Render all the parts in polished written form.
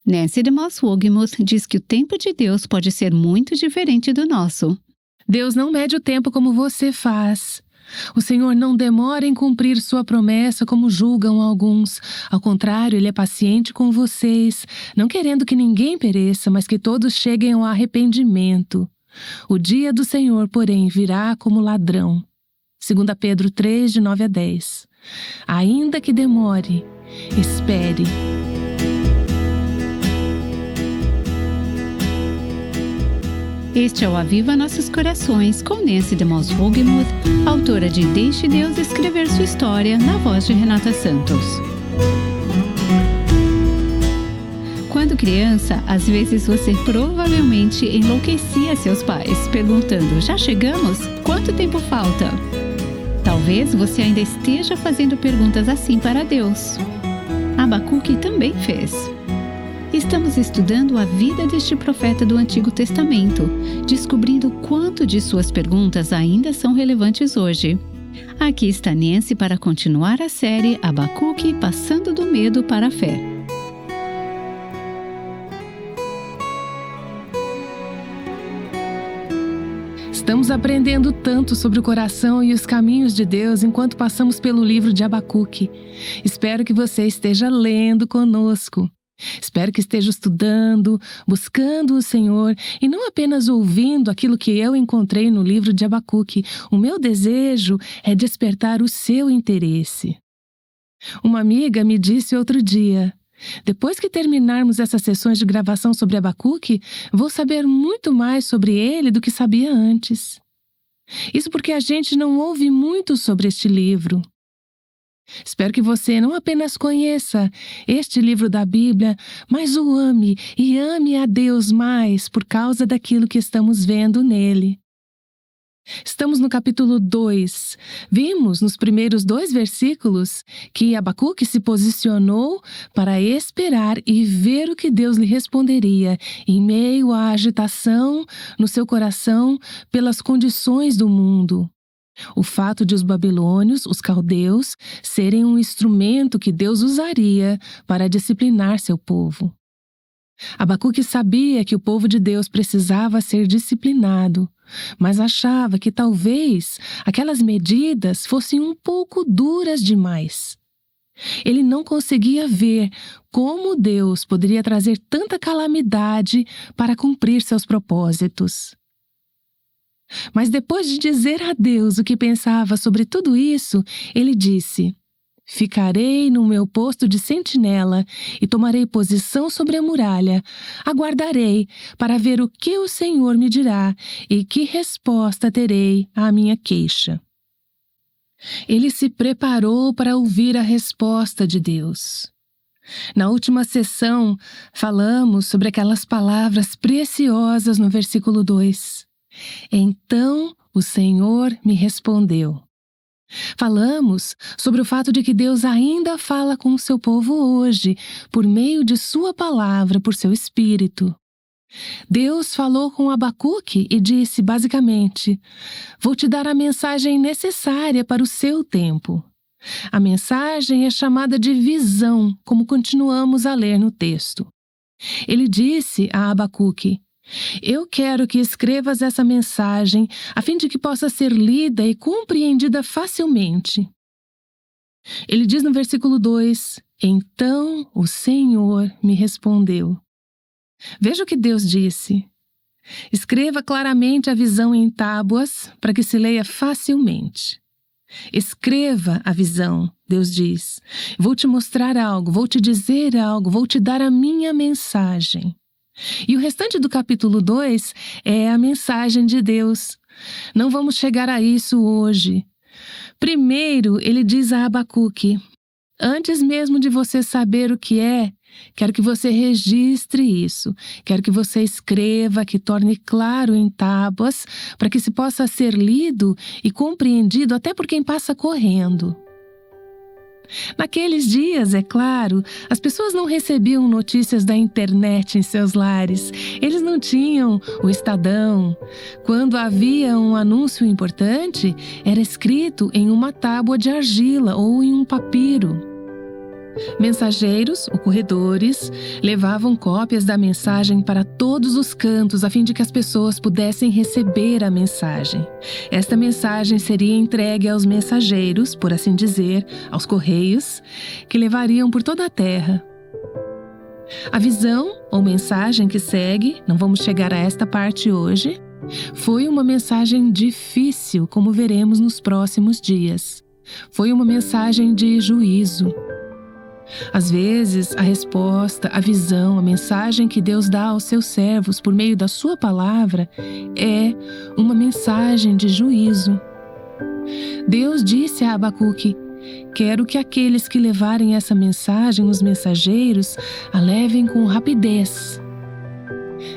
Nancy DeMoss Wogemuth diz que o tempo de Deus pode ser muito diferente do nosso. Deus não mede o tempo como você faz. O Senhor não demora em cumprir sua promessa como julgam alguns. Ao contrário, Ele é paciente com vocês, não querendo que ninguém pereça, mas que todos cheguem ao arrependimento. O dia do Senhor, porém, virá como ladrão. 2 Pedro 3, de 9 a 10. Ainda que demore, espere. Este é o Aviva Nossos Corações, com Nancy DeMoss Wogemuth, autora de Deixe Deus Escrever Sua História, na voz de Renata Santos. Quando criança, às vezes você provavelmente enlouquecia seus pais, perguntando: já chegamos? Quanto tempo falta? Talvez você ainda esteja fazendo perguntas assim para Deus. Abacuque também fez. Estamos estudando a vida deste profeta do Antigo Testamento, descobrindo quanto de suas perguntas ainda são relevantes hoje. Aqui está Nancy para continuar a série Abacuque, passando do medo para a fé. Estamos aprendendo tanto sobre o coração e os caminhos de Deus enquanto passamos pelo livro de Abacuque. Espero que você esteja lendo conosco. Espero que esteja estudando, buscando o Senhor e não apenas ouvindo aquilo que eu encontrei no livro de Abacuque. O meu desejo é despertar o seu interesse. Uma amiga me disse outro dia: depois que terminarmos essas sessões de gravação sobre Abacuque, vou saber muito mais sobre ele do que sabia antes. Isso porque a gente não ouve muito sobre este livro. Espero que você não apenas conheça este livro da Bíblia, mas o ame e ame a Deus mais por causa daquilo que estamos vendo nele. Estamos no capítulo 2. Vimos nos primeiros 2 versículos que Abacuque se posicionou para esperar e ver o que Deus lhe responderia em meio à agitação no seu coração pelas condições do mundo. O fato de os babilônios, os caldeus, serem um instrumento que Deus usaria para disciplinar seu povo. Abacuque sabia que o povo de Deus precisava ser disciplinado, mas achava que talvez aquelas medidas fossem um pouco duras demais. Ele não conseguia ver como Deus poderia trazer tanta calamidade para cumprir seus propósitos. Mas depois de dizer a Deus o que pensava sobre tudo isso, ele disse: ficarei no meu posto de sentinela e tomarei posição sobre a muralha. Aguardarei para ver o que o Senhor me dirá e que resposta terei à minha queixa. Ele se preparou para ouvir a resposta de Deus. Na última sessão, falamos sobre aquelas palavras preciosas no versículo 2. Então o Senhor me respondeu. Falamos sobre o fato de que Deus ainda fala com o seu povo hoje, por meio de sua palavra, por seu Espírito. Deus falou com Abacuque e disse, basicamente: vou te dar a mensagem necessária para o seu tempo. A mensagem é chamada de visão, como continuamos a ler no texto. Ele disse a Abacuque: eu quero que escrevas essa mensagem a fim de que possa ser lida e compreendida facilmente. Ele diz no versículo 2, então o Senhor me respondeu. Veja o que Deus disse. Escreva claramente a visão em tábuas para que se leia facilmente. Escreva a visão, Deus diz. Vou te mostrar algo, vou te dizer algo, vou te dar a minha mensagem. E o restante do capítulo 2 é a mensagem de Deus. Não vamos chegar a isso hoje. Primeiro, ele diz a Abacuque: antes mesmo de você saber o que é, quero que você registre isso. Quero que você escreva, que torne claro em tábuas, para que se possa ser lido e compreendido até por quem passa correndo. Naqueles dias, é claro, as pessoas não recebiam notícias da internet em seus lares. Eles não tinham o Estadão. Quando havia um anúncio importante, era escrito em uma tábua de argila ou em um papiro. Mensageiros, ou corredores, levavam cópias da mensagem para todos os cantos a fim de que as pessoas pudessem receber a mensagem. Esta mensagem seria entregue aos mensageiros, por assim dizer, aos correios, que levariam por toda a terra. A visão ou mensagem que segue, não vamos chegar a esta parte hoje, foi uma mensagem difícil, como veremos nos próximos dias. Foi uma mensagem de juízo. Às vezes, a resposta, a visão, a mensagem que Deus dá aos seus servos por meio da sua palavra é uma mensagem de juízo. Deus disse a Abacuque: quero que aqueles que levarem essa mensagem, os mensageiros, a levem com rapidez.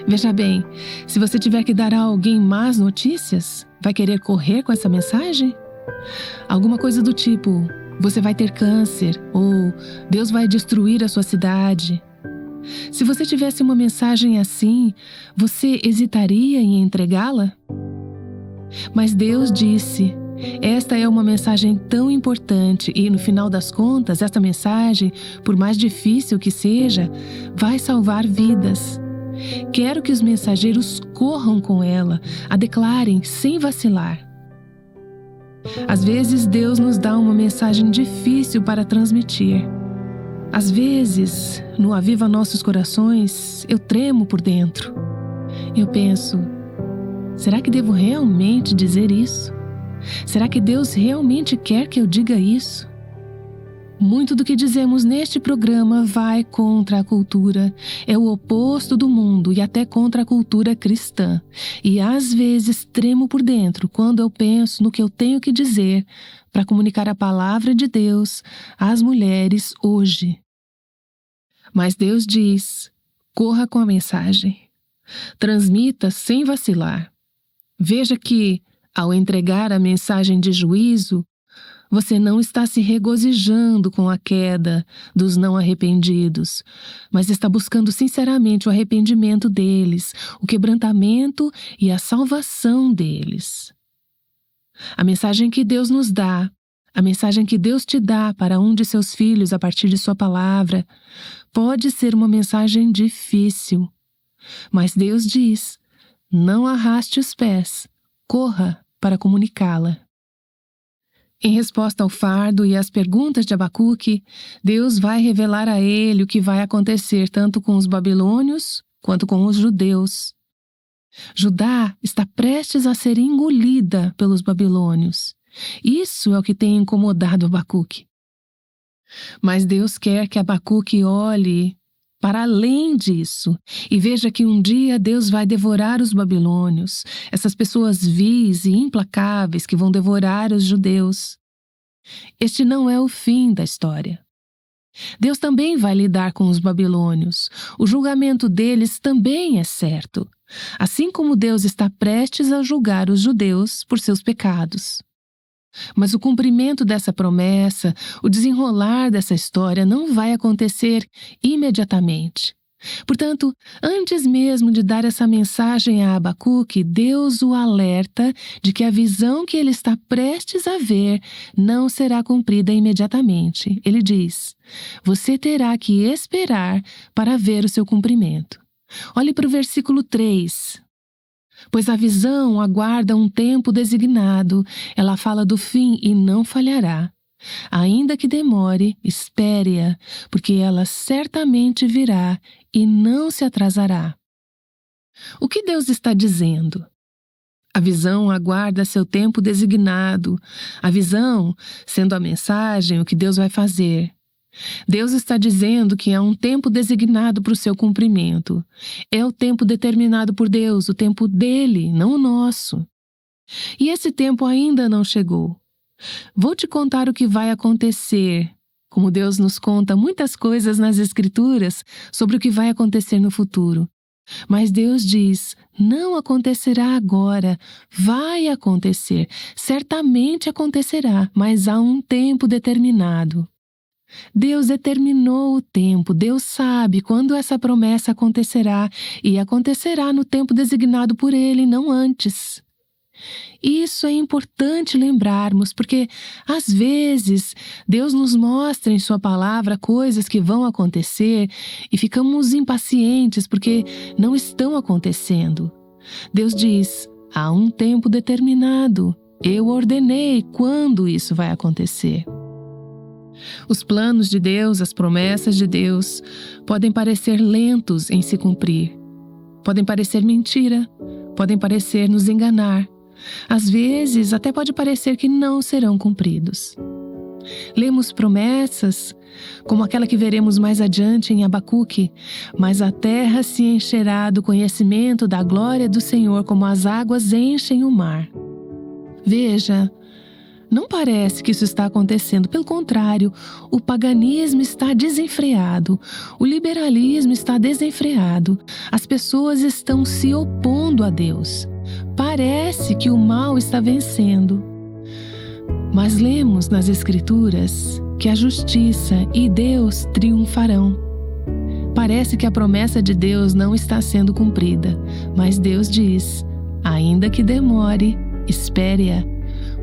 Veja bem, se você tiver que dar a alguém más notícias, vai querer correr com essa mensagem? Alguma coisa do tipo: você vai ter câncer, ou Deus vai destruir a sua cidade. Se você tivesse uma mensagem assim, você hesitaria em entregá-la? Mas Deus disse: esta é uma mensagem tão importante e, no final das contas, esta mensagem, por mais difícil que seja, vai salvar vidas. Quero que os mensageiros corram com ela, a declarem sem vacilar. Às vezes, Deus nos dá uma mensagem difícil para transmitir. Às vezes, no Aviva Nossos Corações, eu tremo por dentro. Eu penso: será que devo realmente dizer isso? Será que Deus realmente quer que eu diga isso? Muito do que dizemos neste programa vai contra a cultura, é o oposto do mundo e até contra a cultura cristã. E às vezes tremo por dentro quando eu penso no que eu tenho que dizer para comunicar a palavra de Deus às mulheres hoje. Mas Deus diz: corra com a mensagem. Transmita sem vacilar. Veja que, ao entregar a mensagem de juízo, você não está se regozijando com a queda dos não arrependidos, mas está buscando sinceramente o arrependimento deles, o quebrantamento e a salvação deles. A mensagem que Deus nos dá, a mensagem que Deus te dá para um de seus filhos a partir de sua palavra, pode ser uma mensagem difícil. Mas Deus diz: não arraste os pés, corra para comunicá-la. Em resposta ao fardo e às perguntas de Abacuque, Deus vai revelar a ele o que vai acontecer tanto com os babilônios quanto com os judeus. Judá está prestes a ser engolida pelos babilônios. Isso é o que tem incomodado Abacuque. Mas Deus quer que Abacuque olhe para além disso e veja que um dia Deus vai devorar os babilônios, essas pessoas vis e implacáveis que vão devorar os judeus. Este não é o fim da história. Deus também vai lidar com os babilônios. O julgamento deles também é certo, assim como Deus está prestes a julgar os judeus por seus pecados. Mas o cumprimento dessa promessa, o desenrolar dessa história não vai acontecer imediatamente. Portanto, antes mesmo de dar essa mensagem a Abacuque, Deus o alerta de que a visão que ele está prestes a ver não será cumprida imediatamente. Ele diz: você terá que esperar para ver o seu cumprimento. Olhe para o versículo 3. Pois a visão aguarda um tempo designado, ela fala do fim e não falhará. Ainda que demore, espere-a, porque ela certamente virá e não se atrasará. O que Deus está dizendo? A visão aguarda seu tempo designado. A visão, sendo a mensagem, o que Deus vai fazer. Deus está dizendo que há um tempo designado para o seu cumprimento. É o tempo determinado por Deus, o tempo dele, não o nosso. E esse tempo ainda não chegou. Vou te contar o que vai acontecer. Como Deus nos conta muitas coisas nas Escrituras sobre o que vai acontecer no futuro. Mas Deus diz: não acontecerá agora, vai acontecer, certamente acontecerá, mas há um tempo determinado. Deus determinou o tempo, Deus sabe quando essa promessa acontecerá e acontecerá no tempo designado por Ele, não antes. Isso é importante lembrarmos, porque às vezes Deus nos mostra em sua palavra coisas que vão acontecer e ficamos impacientes porque não estão acontecendo. Deus diz: há um tempo determinado, eu ordenei quando isso vai acontecer. Os planos de Deus, as promessas de Deus, podem parecer lentos em se cumprir. Podem parecer mentira, podem parecer nos enganar. Às vezes, até pode parecer que não serão cumpridos. Lemos promessas, como aquela que veremos mais adiante em Abacuque: mas a terra se encherá do conhecimento da glória do Senhor, como as águas enchem o mar. Veja, não parece que isso está acontecendo. Pelo contrário, o paganismo está desenfreado, o liberalismo está desenfreado, as pessoas estão se opondo a Deus. Parece que o mal está vencendo. Mas lemos nas Escrituras que a justiça e Deus triunfarão. Parece que a promessa de Deus não está sendo cumprida, mas Deus diz: ainda que demore, espere-a,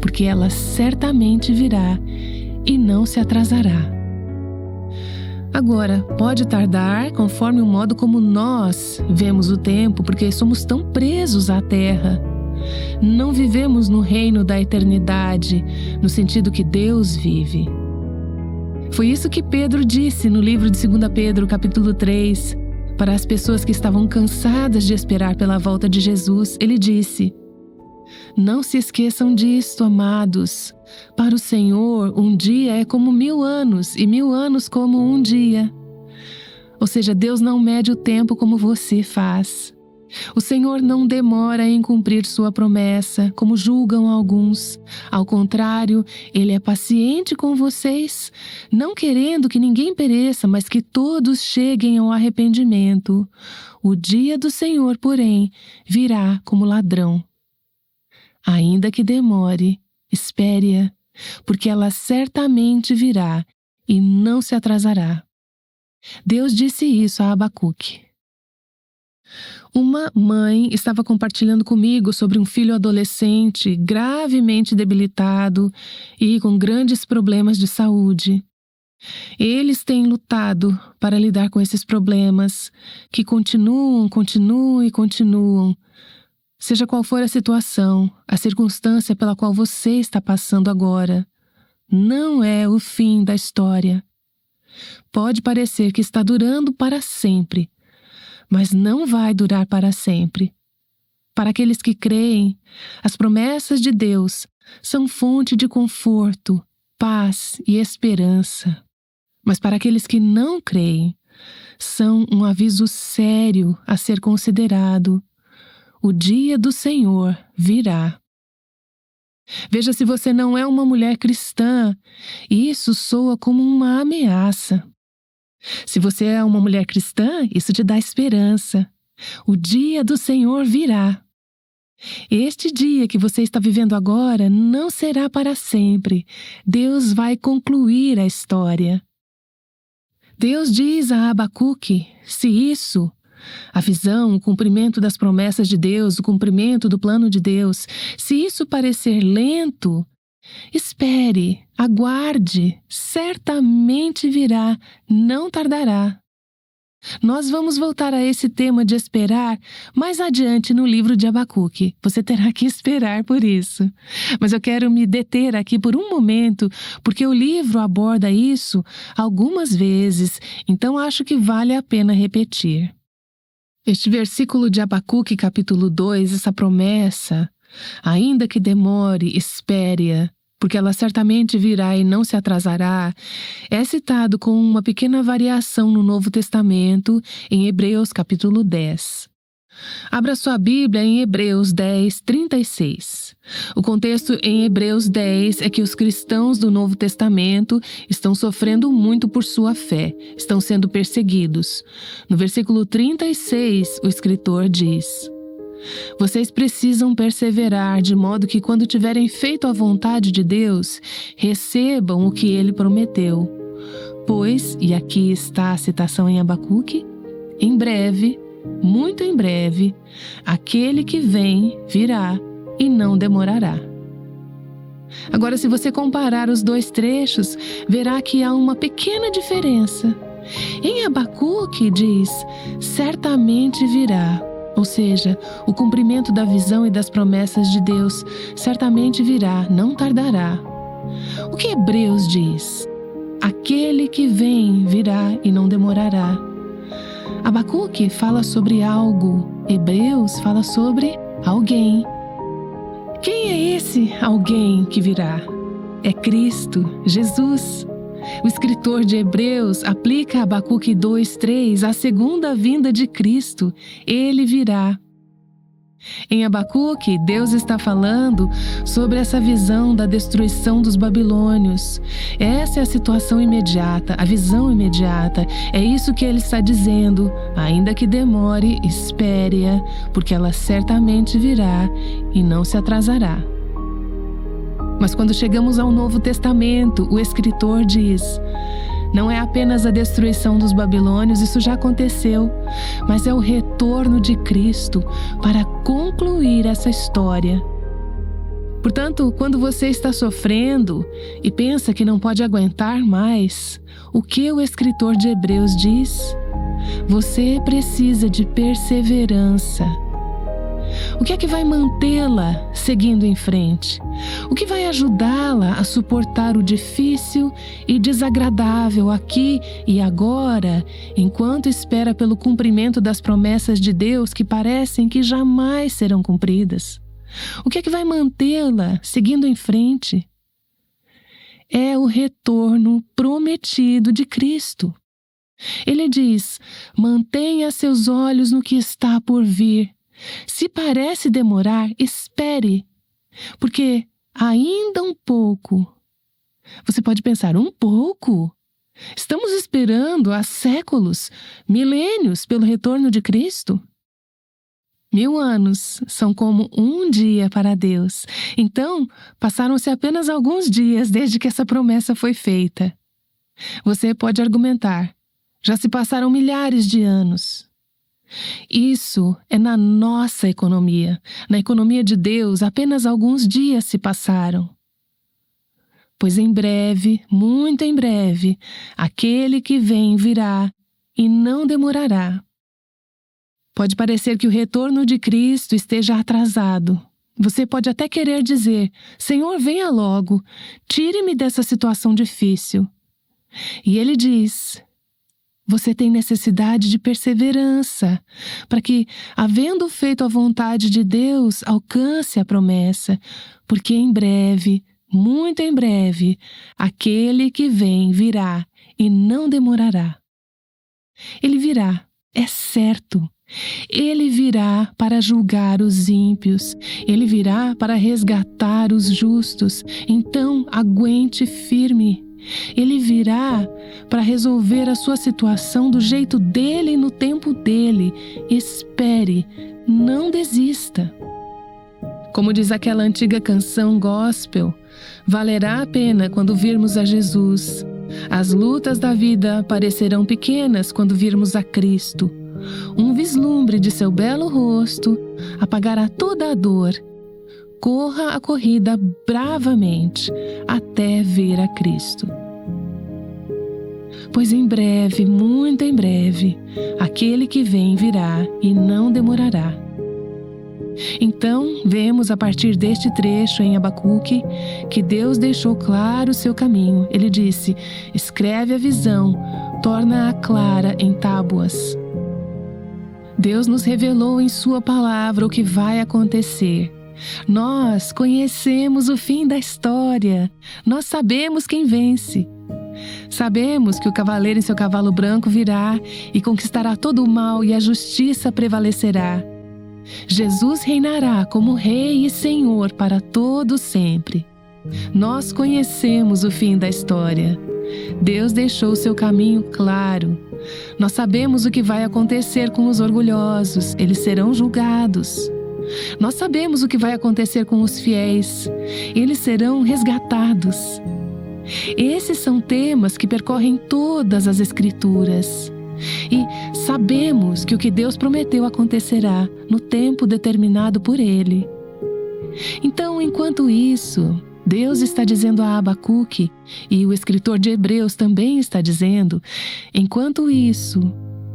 porque ela certamente virá e não se atrasará. Agora, pode tardar conforme o modo como nós vemos o tempo, porque somos tão presos à terra. Não vivemos no reino da eternidade, no sentido que Deus vive. Foi isso que Pedro disse no livro de 2 Pedro, capítulo 3, para as pessoas que estavam cansadas de esperar pela volta de Jesus. Ele disse: não se esqueçam disto, amados. Para o Senhor, um dia é como 1000 anos, e 1000 anos como um dia. Ou seja, Deus não mede o tempo como você faz. O Senhor não demora em cumprir sua promessa, como julgam alguns. Ao contrário, Ele é paciente com vocês, não querendo que ninguém pereça, mas que todos cheguem ao arrependimento. O dia do Senhor, porém, virá como ladrão. Ainda que demore, espere-a, porque ela certamente virá e não se atrasará. Deus disse isso a Abacuque. Uma mãe estava compartilhando comigo sobre um filho adolescente gravemente debilitado e com grandes problemas de saúde. Eles têm lutado para lidar com esses problemas, que continuam. Seja qual for a situação, a circunstância pela qual você está passando agora, não é o fim da história. Pode parecer que está durando para sempre, mas não vai durar para sempre. Para aqueles que creem, as promessas de Deus são fonte de conforto, paz e esperança. Mas para aqueles que não creem, são um aviso sério a ser considerado. O dia do Senhor virá. Veja se você não é uma mulher cristã, isso soa como uma ameaça. Se você é uma mulher cristã, isso te dá esperança. O dia do Senhor virá. Este dia que você está vivendo agora não será para sempre. Deus vai concluir a história. Deus diz a Abacuque: se isso, a visão, o cumprimento das promessas de Deus, o cumprimento do plano de Deus, se isso parecer lento, espere, aguarde, certamente virá, não tardará. Nós vamos voltar a esse tema de esperar mais adiante no livro de Abacuque. Você terá que esperar por isso. Mas eu quero me deter aqui por um momento, porque o livro aborda isso algumas vezes, então acho que vale a pena repetir. Este versículo de Abacuque, capítulo 2, essa promessa, ainda que demore, espere-a, porque ela certamente virá e não se atrasará, é citado com uma pequena variação no Novo Testamento, em Hebreus, capítulo 10. Abra sua Bíblia em Hebreus 10, 36. O contexto em Hebreus 10 é que os cristãos do Novo Testamento estão sofrendo muito por sua fé, estão sendo perseguidos. No versículo 36, o escritor diz: vocês precisam perseverar de modo que, quando tiverem feito a vontade de Deus, recebam o que Ele prometeu. Pois, e aqui está a citação em Abacuque, em breve, muito em breve, aquele que vem virá e não demorará. Agora, se você comparar os dois trechos, verá que há uma pequena diferença. Em Abacuque diz, certamente virá, ou seja, o cumprimento da visão e das promessas de Deus certamente virá, não tardará. O que Hebreus diz? Aquele que vem virá e não demorará. Abacuque fala sobre algo, Hebreus fala sobre alguém. Quem é esse alguém que virá? É Cristo, Jesus. O escritor de Hebreus aplica a Abacuque 2:3 à segunda vinda de Cristo. Ele virá. Em Abacuque, Deus está falando sobre essa visão da destruição dos babilônios. Essa é a situação imediata, a visão imediata. É isso que ele está dizendo. Ainda que demore, espere-a, porque ela certamente virá e não se atrasará. Mas quando chegamos ao Novo Testamento, o escritor diz: não é apenas a destruição dos babilônios, isso já aconteceu, mas é o retorno de Cristo para concluir essa história. Portanto, quando você está sofrendo e pensa que não pode aguentar mais, o que o escritor de Hebreus diz? Você precisa de perseverança. O que é que vai mantê-la seguindo em frente? O que vai ajudá-la a suportar o difícil e desagradável aqui e agora, enquanto espera pelo cumprimento das promessas de Deus que parecem que jamais serão cumpridas? O que é que vai mantê-la seguindo em frente? É o retorno prometido de Cristo. Ele diz: mantenha seus olhos no que está por vir. Se parece demorar, espere, porque ainda um pouco. Você pode pensar, um pouco? Estamos esperando há séculos, milênios pelo retorno de Cristo? 1000 anos são como um dia para Deus. Então, passaram-se apenas alguns dias desde que essa promessa foi feita. Você pode argumentar, já se passaram milhares de anos. Isso é na nossa economia. Na economia de Deus, apenas alguns dias se passaram. Pois em breve, muito em breve, aquele que vem virá e não demorará. Pode parecer que o retorno de Cristo esteja atrasado. Você pode até querer dizer: Senhor, venha logo, tire-me dessa situação difícil. E ele diz: você tem necessidade de perseverança, para que, havendo feito a vontade de Deus, alcance a promessa, porque em breve, muito em breve, aquele que vem virá e não demorará. Ele virá, é certo. Ele virá para julgar os ímpios, ele virá para resgatar os justos, então aguente firme. Ele virá para resolver a sua situação do jeito dele e no tempo dele. Espere, não desista. Como diz aquela antiga canção gospel, valerá a pena quando virmos a Jesus. As lutas da vida parecerão pequenas quando virmos a Cristo. Um vislumbre de seu belo rosto apagará toda a dor. Corra a corrida bravamente até ver a Cristo. Pois em breve, muito em breve, aquele que vem virá e não demorará. Então, vemos a partir deste trecho em Abacuque que Deus deixou claro o seu caminho. Ele disse: escreve a visão, torna-a clara em tábuas. Deus nos revelou em sua palavra o que vai acontecer. Nós conhecemos o fim da história. Nós sabemos quem vence. Sabemos que o cavaleiro em seu cavalo branco virá e conquistará todo o mal e a justiça prevalecerá. Jesus reinará como Rei e Senhor para todo sempre. Nós conhecemos o fim da história. Deus deixou seu caminho claro. Nós sabemos o que vai acontecer com os orgulhosos. Eles serão julgados. Nós sabemos o que vai acontecer com os fiéis. Eles serão resgatados. Esses são temas que percorrem todas as Escrituras. E sabemos que o que Deus prometeu acontecerá no tempo determinado por Ele. Então, enquanto isso, Deus está dizendo a Abacuque, e o escritor de Hebreus também está dizendo, enquanto isso,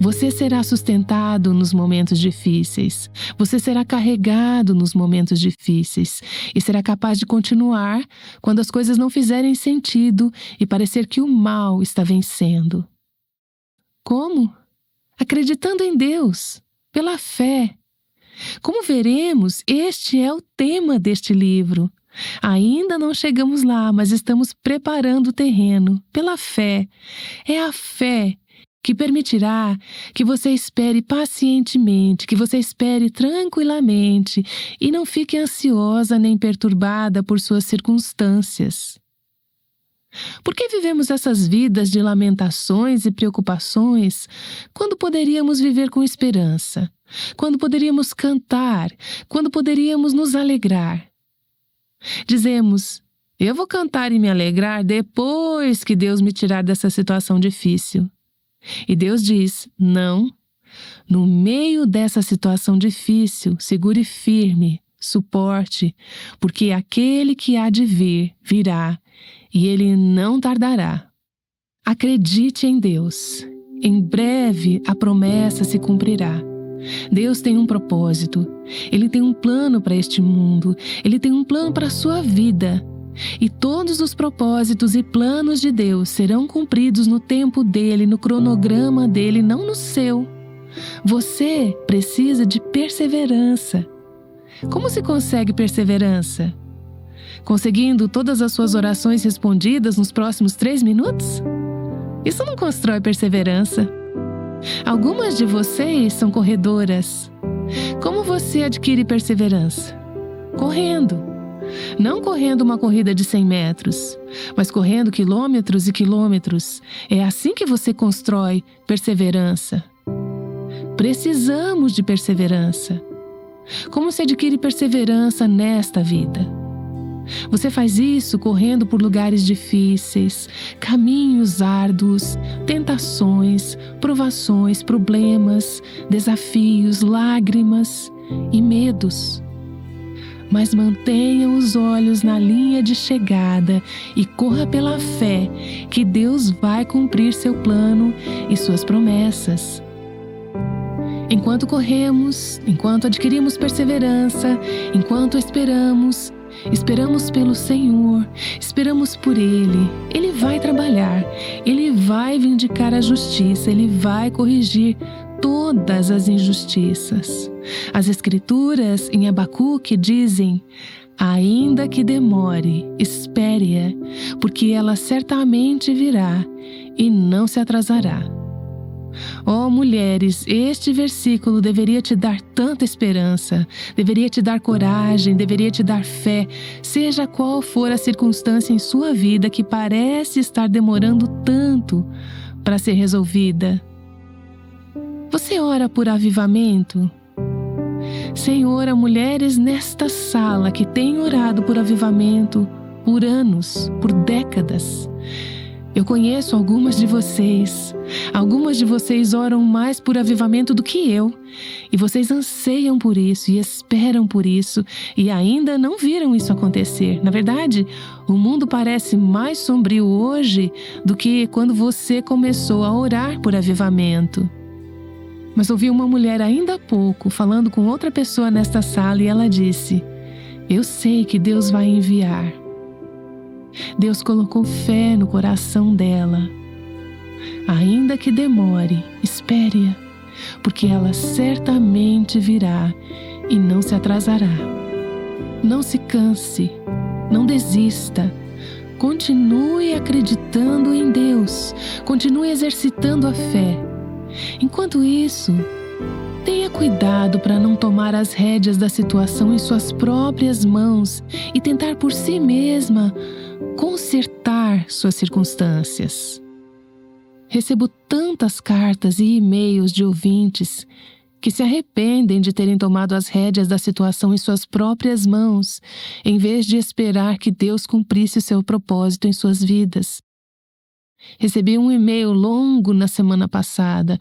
você será sustentado nos momentos difíceis, você será carregado nos momentos difíceis e será capaz de continuar quando as coisas não fizerem sentido e parecer que o mal está vencendo. Como? Acreditando em Deus, pela fé. Como veremos, este é o tema deste livro. Ainda não chegamos lá, mas estamos preparando o terreno, pela fé. É a fé que permitirá que você espere pacientemente, que você espere tranquilamente e não fique ansiosa nem perturbada por suas circunstâncias. Por que vivemos essas vidas de lamentações e preocupações quando poderíamos viver com esperança? Quando poderíamos cantar? Quando poderíamos nos alegrar? Dizemos, eu vou cantar e me alegrar depois que Deus me tirar dessa situação difícil. E Deus diz, não, no meio dessa situação difícil, segure firme, suporte, porque aquele que há de vir, virá, e ele não tardará. Acredite em Deus. Em breve a promessa se cumprirá. Deus tem um propósito. Ele tem um plano para este mundo. Ele tem um plano para a sua vida. E todos os propósitos e planos de Deus serão cumpridos no tempo dele, no cronograma dele, não no seu. Você precisa de perseverança. Como se consegue perseverança? Conseguindo todas as suas orações respondidas nos próximos 3 minutos? Isso não constrói perseverança. Algumas de vocês são corredoras. Como você adquire perseverança? Correndo. Não correndo uma corrida de 100 metros, mas correndo quilômetros e quilômetros. É assim que você constrói perseverança. Precisamos de perseverança. Como se adquire perseverança nesta vida? Você faz isso correndo por lugares difíceis, caminhos árduos, tentações, provações, problemas, desafios, lágrimas e medos. Mas mantenha os olhos na linha de chegada e corra pela fé que Deus vai cumprir seu plano e suas promessas. Enquanto corremos, enquanto adquirimos perseverança, enquanto esperamos pelo Senhor, esperamos por Ele. Ele vai trabalhar, Ele vai vindicar a justiça, Ele vai corrigir todas as injustiças. As Escrituras em Abacuque dizem, ainda que demore, espere-a, porque ela certamente virá e não se atrasará. Oh, mulheres, este versículo deveria te dar tanta esperança, deveria te dar coragem, deveria te dar fé, seja qual for a circunstância em sua vida que parece estar demorando tanto para ser resolvida. Você ora por avivamento? Senhor, há mulheres nesta sala que têm orado por avivamento por anos, por décadas. Eu conheço algumas de vocês. Algumas de vocês oram mais por avivamento do que eu. E vocês anseiam por isso e esperam por isso e ainda não viram isso acontecer. Na verdade, o mundo parece mais sombrio hoje do que quando você começou a orar por avivamento. Mas ouvi uma mulher ainda há pouco falando com outra pessoa nesta sala e ela disse, eu sei que Deus vai enviar. Deus colocou fé no coração dela. Ainda que demore, espere-a, porque ela certamente virá e não se atrasará. Não se canse, não desista. Continue acreditando em Deus, continue exercitando a fé. Enquanto isso, tenha cuidado para não tomar as rédeas da situação em suas próprias mãos e tentar por si mesma consertar suas circunstâncias. Recebo tantas cartas e e-mails de ouvintes que se arrependem de terem tomado as rédeas da situação em suas próprias mãos, em vez de esperar que Deus cumprisse o seu propósito em suas vidas. Recebi um e-mail longo na semana passada,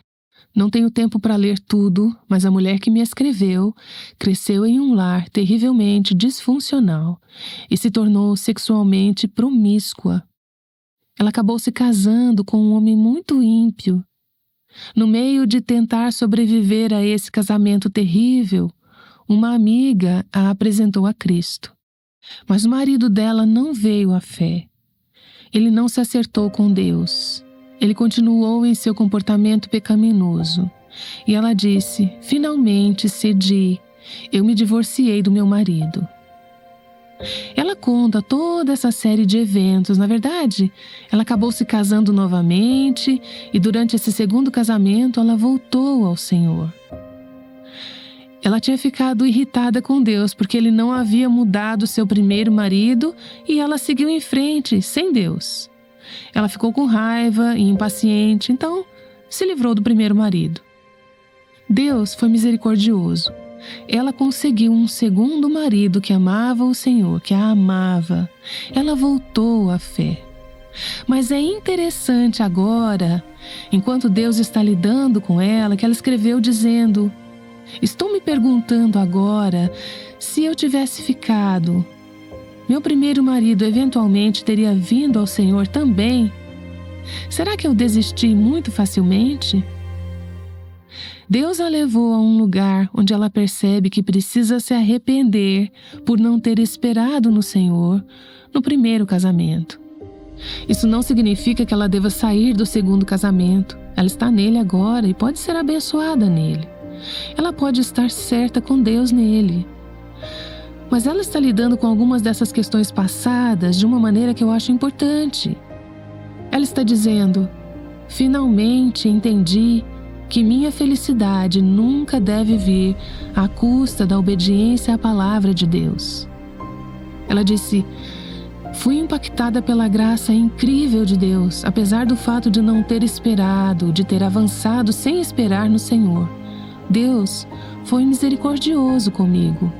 Não tenho tempo para ler tudo, mas a mulher que me escreveu cresceu em um lar terrivelmente disfuncional e se tornou sexualmente promíscua. Ela acabou se casando com um homem muito ímpio. No meio de tentar sobreviver a esse casamento terrível, uma amiga a apresentou a Cristo. Mas o marido dela não veio à fé. Ele não se acertou com Deus. Ele continuou em seu comportamento pecaminoso. E ela disse: finalmente cedi, eu me divorciei do meu marido. Ela conta toda essa série de eventos. Na verdade, ela acabou se casando novamente e durante esse segundo casamento ela voltou ao Senhor. Ela tinha ficado irritada com Deus porque ele não havia mudado seu primeiro marido e ela seguiu em frente, sem Deus. Ela ficou com raiva e impaciente, então se livrou do primeiro marido. Deus foi misericordioso. Ela conseguiu um segundo marido que amava o Senhor, que a amava. Ela voltou à fé. Mas é interessante agora, enquanto Deus está lidando com ela, que ela escreveu dizendo: estou me perguntando agora, se eu tivesse ficado, meu primeiro marido eventualmente teria vindo ao Senhor também? Será que eu desisti muito facilmente? Deus a levou a um lugar onde ela percebe que precisa se arrepender por não ter esperado no Senhor no primeiro casamento. Isso não significa que ela deva sair do segundo casamento. Ela está nele agora e pode ser abençoada nele. Ela pode estar certa com Deus nele. Mas ela está lidando com algumas dessas questões passadas de uma maneira que eu acho importante. Ela está dizendo: finalmente entendi que minha felicidade nunca deve vir à custa da obediência à palavra de Deus. Ela disse: fui impactada pela graça incrível de Deus, apesar do fato de não ter esperado, de ter avançado sem esperar no Senhor. Deus foi misericordioso comigo.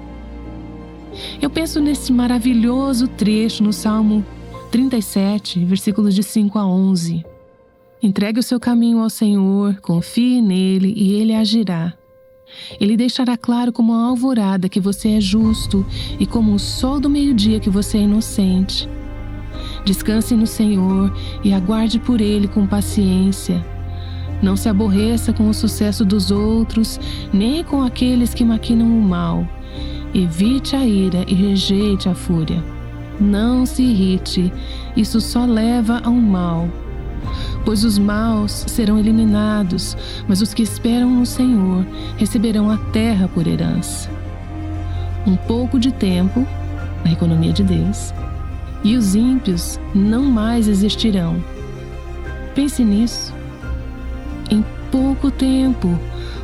Eu penso nesse maravilhoso trecho no Salmo 37, versículos de 5 a 11. Entregue o seu caminho ao Senhor, confie nele e ele agirá. Ele deixará claro como a alvorada que você é justo e como o sol do meio-dia que você é inocente. Descanse no Senhor e aguarde por ele com paciência. Não se aborreça com o sucesso dos outros, nem com aqueles que maquinam o mal. Evite a ira e rejeite a fúria. Não se irrite, isso só leva ao mal. Pois os maus serão eliminados, mas os que esperam no Senhor receberão a terra por herança. Um pouco de tempo, na economia de Deus, e os ímpios não mais existirão. Pense nisso. Em pouco tempo,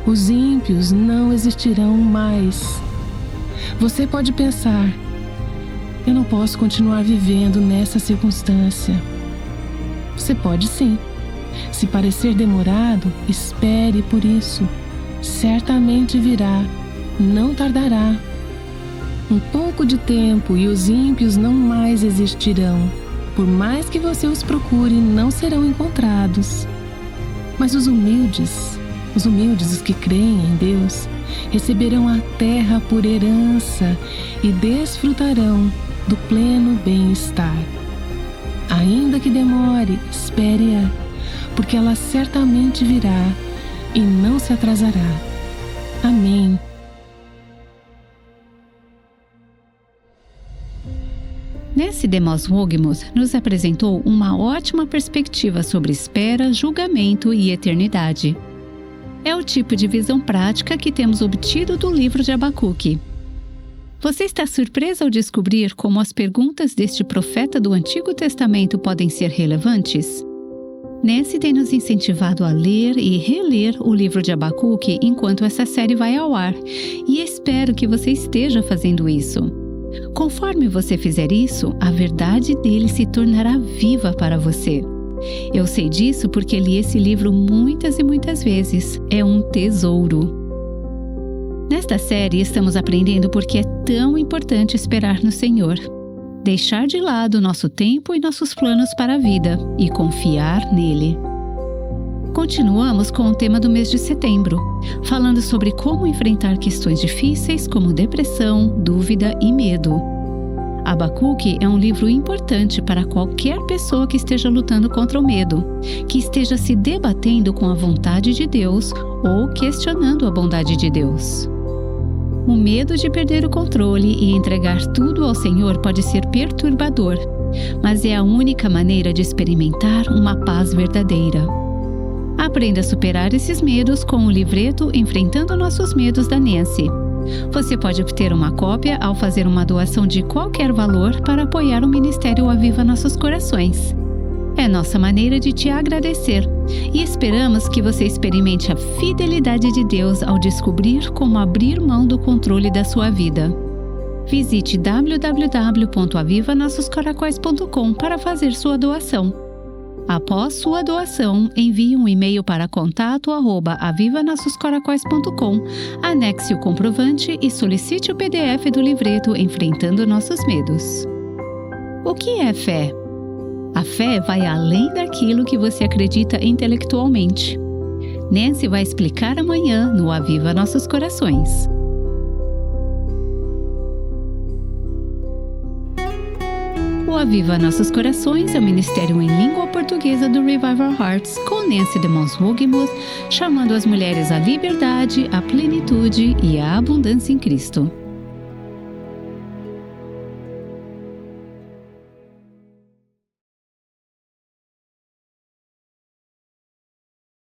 os ímpios não existirão mais. Você pode pensar: eu não posso continuar vivendo nessa circunstância. Você pode sim. Se parecer demorado, espere por isso. Certamente virá, não tardará. Um pouco de tempo e os ímpios não mais existirão. Por mais que você os procure, não serão encontrados. Mas os humildes, os que creem em Deus, receberão a terra por herança e desfrutarão do pleno bem-estar. Ainda que demore, espere-a, porque ela certamente virá e não se atrasará. Amém. Nessi Demos Vogmus nos apresentou uma ótima perspectiva sobre espera, julgamento e eternidade. É o tipo de visão prática que temos obtido do livro de Abacuque. Você está surpreso ao descobrir como as perguntas deste profeta do Antigo Testamento podem ser relevantes? Nessi tem nos incentivado a ler e reler o livro de Abacuque enquanto essa série vai ao ar, e espero que você esteja fazendo isso. Conforme você fizer isso, a verdade dele se tornará viva para você. Eu sei disso porque li esse livro muitas e muitas vezes. É um tesouro. Nesta série, estamos aprendendo por que é tão importante esperar no Senhor. Deixar de lado nosso tempo e nossos planos para a vida e confiar nele. Continuamos com o tema do mês de setembro, falando sobre como enfrentar questões difíceis como depressão, dúvida e medo. Abacuque é um livro importante para qualquer pessoa que esteja lutando contra o medo, que esteja se debatendo com a vontade de Deus ou questionando a bondade de Deus. O medo de perder o controle e entregar tudo ao Senhor pode ser perturbador, mas é a única maneira de experimentar uma paz verdadeira. Aprenda a superar esses medos com o livreto Enfrentando Nossos Medos da Nancy. Você pode obter uma cópia ao fazer uma doação de qualquer valor para apoiar o Ministério Aviva Nossos Corações. É nossa maneira de te agradecer e esperamos que você experimente a fidelidade de Deus ao descobrir como abrir mão do controle da sua vida. Visite www.avivanossoscaracóis.com para fazer sua doação. Após sua doação, envie um e-mail para contato@avivanossoscaracóis.com, anexe o comprovante e solicite o PDF do livreto Enfrentando Nossos Medos. O que é fé? A fé vai além daquilo que você acredita intelectualmente. Nancy vai explicar amanhã no Aviva Nossos Corações. O Aviva Nossos Corações é o ministério em língua portuguesa do Revival Hearts, com Nancy DeMoss Wogemuth, chamando as mulheres à liberdade, à plenitude e à abundância em Cristo.